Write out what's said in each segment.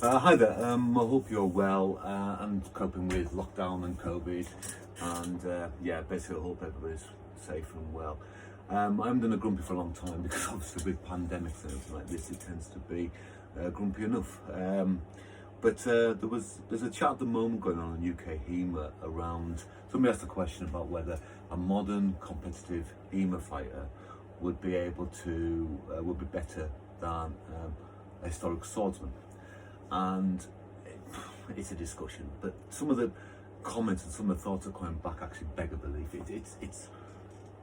Hi there, I hope you're well and coping with lockdown and COVID, and yeah, basically I hope everybody's safe and well. I haven't done a grumpy for a long time because obviously with pandemics and everything like this it tends to be grumpy enough. But there's a chat at the moment going on in UK HEMA around, somebody asked a question about whether a modern competitive HEMA fighter would be able to, would be better than a historic swordsman. And it's a discussion, but some of the comments and some of the thoughts that are coming back actually beg a belief.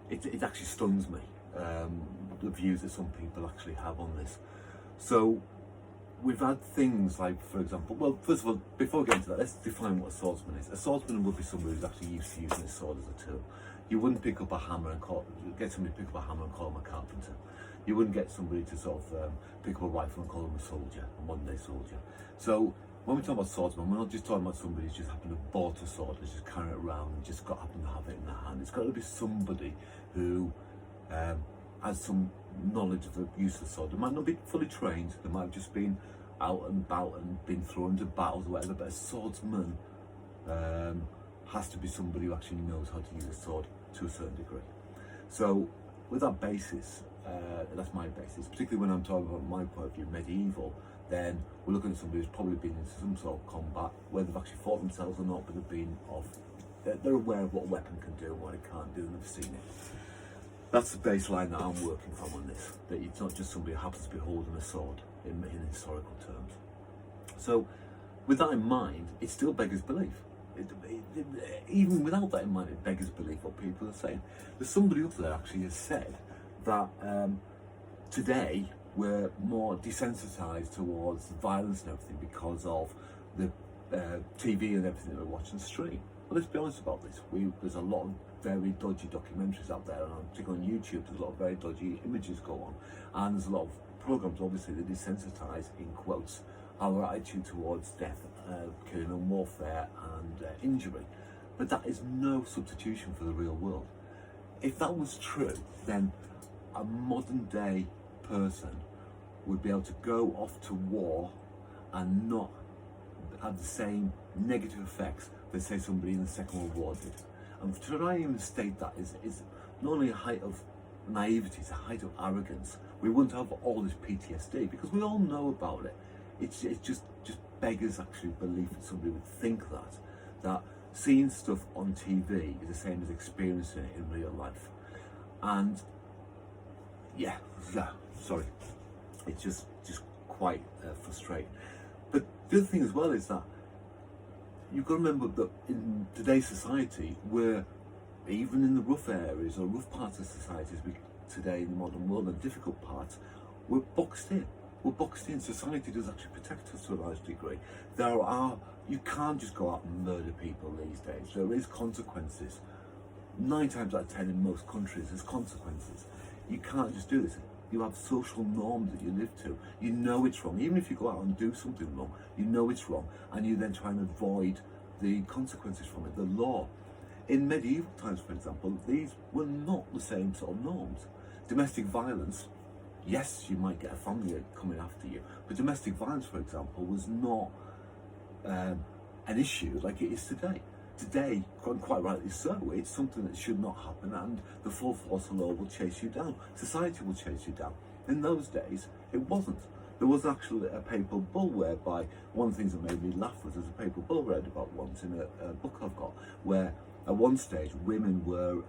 It actually stuns me, the views that some people actually have on this. So we've had things like, for example, well, first of all, before we get into that, let's define what a swordsman is. A swordsman would be somebody who's actually used to using a sword as a tool. You wouldn't pick up a hammer and get somebody to pick up a hammer and call them a carpenter. You wouldn't get somebody to sort of pick up a rifle and call them a soldier, a modern day soldier. So when we talk about swordsman, we're not just talking about somebody who's just happened to have bought a sword, who's just carrying it around and just happened to have it in their hand. It's got to be somebody who has some knowledge of the use of the sword. They might not be fully trained, they might have just been out and about and been thrown into battles or whatever, but a swordsman has to be somebody who actually knows how to use a sword to a certain degree. So with that basis, that's my basis, particularly when I'm talking about my point of view, medieval, then we're looking at somebody who's probably been in some sort of combat, whether they've actually fought themselves or not, but they're aware of what a weapon can do and what it can't do, and they've seen it. That's the baseline that I'm working from on this, that it's not just somebody who happens to be holding a sword in historical terms. So with that in mind, it still beggars belief. Even without that in mind, it beggars belief what people are saying. There's somebody up there actually has said that today we're more desensitized towards violence and everything because of the TV and everything that we're watching stream. Well, let's be honest about this. There's a lot of very dodgy documentaries out there, and particularly on YouTube, there's a lot of very dodgy images go on, and there's a lot of programs, obviously, that desensitize, in quotes, our attitude towards death, killing and warfare and injury. But that is no substitution for the real world. If that was true, then a modern day person would be able to go off to war and not have the same negative effects that, say, somebody in the Second World War did. And to try and even state that is not only a height of naivety, it's a height of arrogance. We wouldn't have all this PTSD because we all know about it. It's just beggars actually belief that somebody would think that seeing stuff on TV is the same as experiencing it in real life. And yeah, sorry, it's just quite frustrating. But the other thing as well is that you've got to remember that in today's society, we're, even in the rough areas or rough parts of societies today in the modern world, and difficult parts, we're boxed in. We're boxed in. Society does actually protect us to a large degree. You can't just go out and murder people these days. There is consequences. 9 times out of 10 in most countries, there's consequences. You can't just do this. You have social norms that you live to. You know it's wrong. Even if you go out and do something wrong, you know it's wrong, and you then try and avoid the consequences from it, the law. In medieval times, for example, these were not the same sort of norms. Domestic violence, yes, you might get a family coming after you, but domestic violence, for example, was not an issue like it is today. Today, quite rightly so, it's something that should not happen, and the full force of law will chase you down. Society will chase you down. In those days, it wasn't. There was actually a papal bull whereby, one of the things that made me laugh was there's a papal bull I read about once in a book I've got, where at one stage women were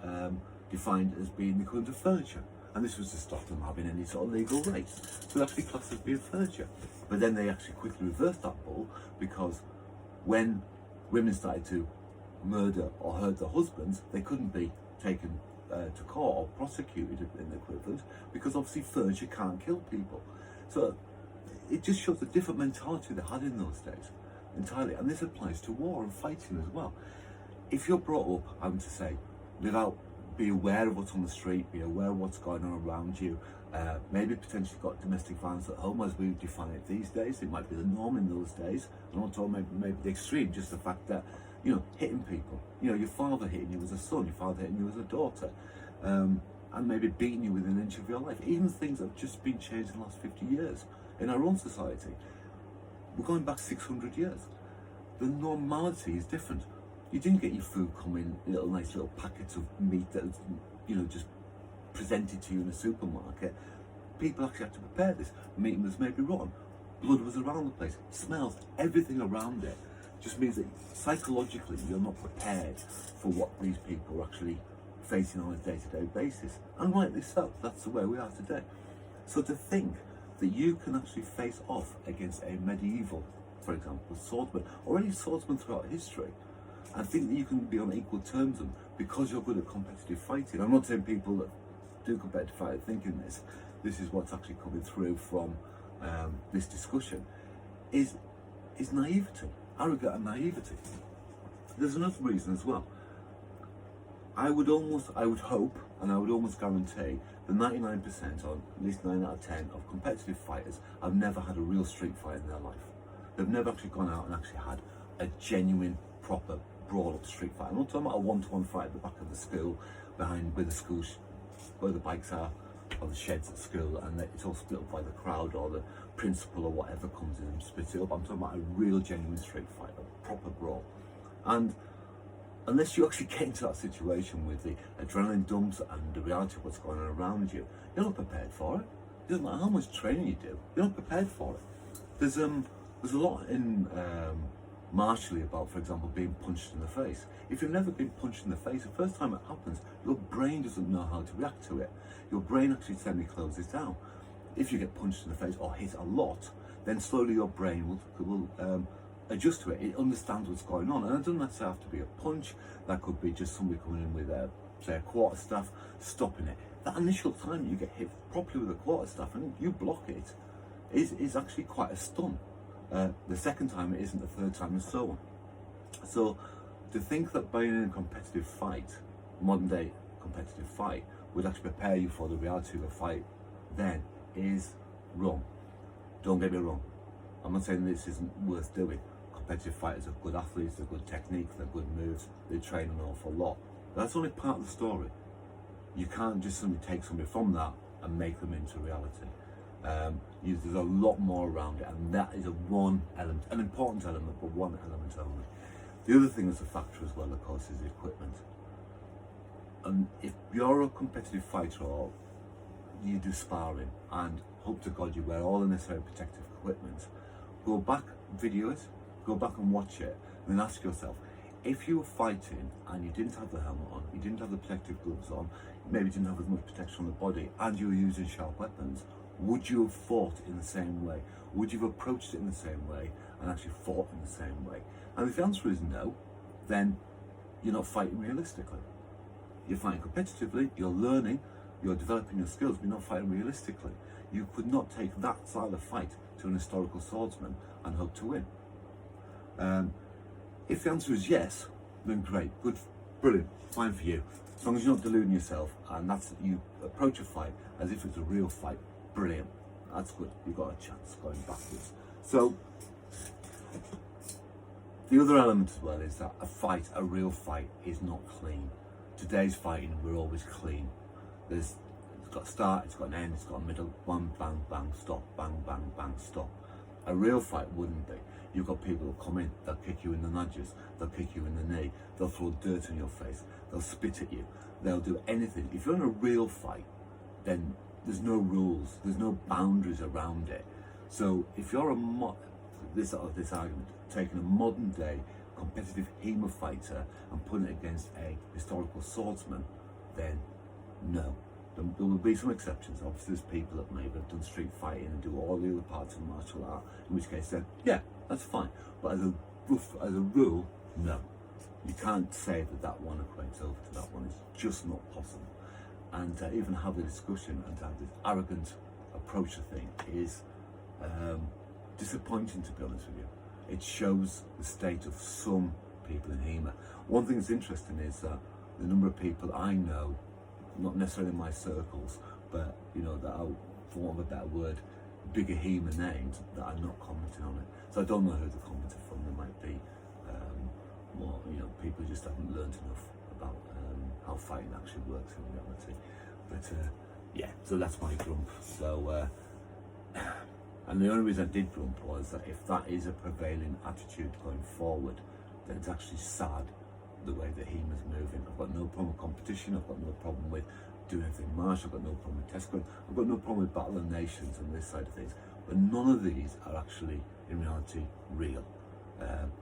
defined as being the equivalent of furniture. And this was to stop them having any sort of legal rights. So they actually classed as being furniture. But then they actually quickly reversed that bull, because when women started to murder or hurt their husbands, they couldn't be taken to court or prosecuted in the equivalent, because obviously furniture can't kill people. So it just shows the different mentality they had in those days, entirely. And this applies to war and fighting as well. If you're brought up having to say, be aware of what's on the street, be aware of what's going on around you, maybe potentially got domestic violence at home as we define it these days. It might be the norm in those days. I'm not talking maybe the extreme, just the fact that, hitting people. Your father hitting you as a son, your father hitting you as a daughter, and maybe beating you within an inch of your life. Even things that have just been changed in the last 50 years in our own society. we're going back 600 years. The normality is different. You didn't get your food come in nice little packets of meat that was, just presented to you in a supermarket. People actually had to prepare this. Meat was maybe rotten. Blood was around the place. Smells, everything around it. Just means that psychologically you're not prepared for what these people are actually facing on a day-to-day basis. And rightly so, that's the way we are today. So to think that you can actually face off against a medieval, for example, swordsman, or any swordsman throughout history, and think that you can be on equal terms with them because you're good at competitive fighting. I'm not saying people that do competitive fighting thinking this. This is what's actually coming through from this discussion, is naivety, arrogant and naivety. There's another reason as well. I would hope, and I would almost guarantee that 99%, or at least 9 out of 10 of competitive fighters have never had a real street fight in their life. They've never actually gone out and actually had a genuine, proper brawl-up street fight. I'm not talking about a one-to-one fight at the back of the school, behind where the schools, where the bikes are, or the sheds at school, and it's all split up by the crowd or the principal or whatever comes in and splits it up. I'm talking about a real, genuine street fight, a proper brawl. And unless you actually get into that situation with the adrenaline dumps and the reality of what's going on around you, you're not prepared for it. It doesn't matter how much training you do, you're not prepared for it. There's a lot in martially about, for example, being punched in the face. If you've never been punched in the face, the first time it happens, your brain doesn't know how to react to it. Your brain actually semi-closes down. If you get punched in the face or hit a lot, then slowly your brain will adjust to it. It understands what's going on, and it doesn't necessarily have to be a punch. That could be just somebody coming in with say a quarterstaff, stopping it. That initial time you get hit properly with a quarterstaff and you block it is actually quite a stun. The second time it isn't, the third time, and so on. So to think that being in a competitive fight, modern day competitive fight, would actually prepare you for the reality of a fight then is wrong. Don't get me wrong. I'm not saying this isn't worth doing. Competitive fighters are good athletes, they're good techniques, they're good moves, they train an awful lot. But that's only part of the story. You can't just simply take somebody from that and make them into reality. There's a lot more around it, and that is one element, an important element, but one element only. The other thing that's a factor as well, of course, is the equipment. And if you're a competitive fighter or you do sparring, and hope to God you wear all the necessary protective equipment, go back, video it, go back and watch it, and then ask yourself, if you were fighting and you didn't have the helmet on, you didn't have the protective gloves on, maybe didn't have as much protection on the body, and you were using sharp weapons, would you have fought in the same way? Would you have approached it in the same way and actually fought in the same way? And if the answer is no, then you're not fighting realistically. You're fighting competitively, you're learning, you're developing your skills, but you're not fighting realistically. You could not take that style of fight to an historical swordsman and hope to win. If the answer is yes, then great, good, brilliant, fine for you. As long as you're not deluding yourself, and that's you approach a fight as if it's a real fight, brilliant. That's good. You've got a chance going backwards. So the other element as well is that a real fight, is not clean. Today's fighting, we're always clean. It's got a start, it's got an end, it's got a middle, bang, bang, bang, stop, bang, bang, bang, stop. A real fight wouldn't be. You've got people who come in, they'll kick you in the nudges, they'll kick you in the knee, they'll throw dirt in your face, they'll spit at you, they'll do anything. If you're in a real fight, then there's no rules, there's no boundaries around it. So if you're this argument, taking a modern day competitive HEMA fighter and putting it against a historical swordsman, then no. There will be some exceptions. Obviously there's people that maybe have done street fighting and do all the other parts of martial art, in which case then, yeah, that's fine. But as a rule, no. You can't say that one equates over to that one. It's just not possible. And even have the discussion and have this arrogant approach to things is disappointing, to be honest with you. It shows the state of some people in HEMA. One thing that's interesting is that the number of people I know, not necessarily in my circles, but that are, for want of a better word, bigger HEMA names, that are not commenting on it. So I don't know who the commented from. There might be more, people who just haven't learned enough about how fighting actually works in reality. But yeah, so that's my grump. So And the only reason I did grump was that if that is a prevailing attitude going forward, then it's actually sad the way that HEMA's moving. I've got no problem with competition, I've got no problem with doing anything marsh, I've got no problem with Tesco, I've got no problem with Battle of the Nations and this side of things, but none of these are actually in reality real.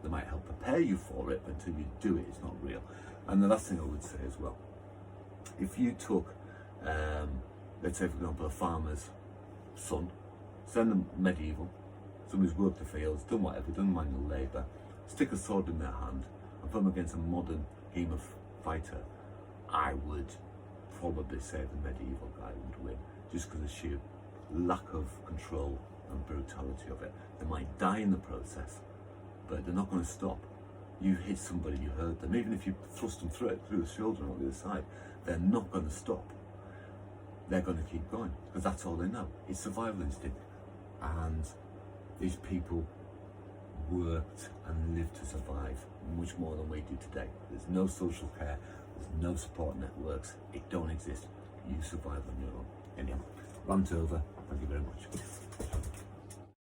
They might help prepare you for it, but until you do it, it's not real. And the last thing I would say as well, if you took, let's say for example, a farmer's son, send them medieval, somebody's worked the fields, done whatever, done manual labour, stick a sword in their hand and put them against a modern HEMA fighter, I would probably say the medieval guy would win, just because of the sheer lack of control and brutality of it. They might die in the process, but they're not going to stop. You hit somebody, you hurt them, even if you thrust them through the shoulder and on the other side, they're not going to stop. They're going to keep going, because that's all they know. It's survival instinct. And these people worked and lived to survive much more than we do today. There's no social care, there's no support networks, it don't exist. You survive on your own. Anyhow, rant over. Thank you very much.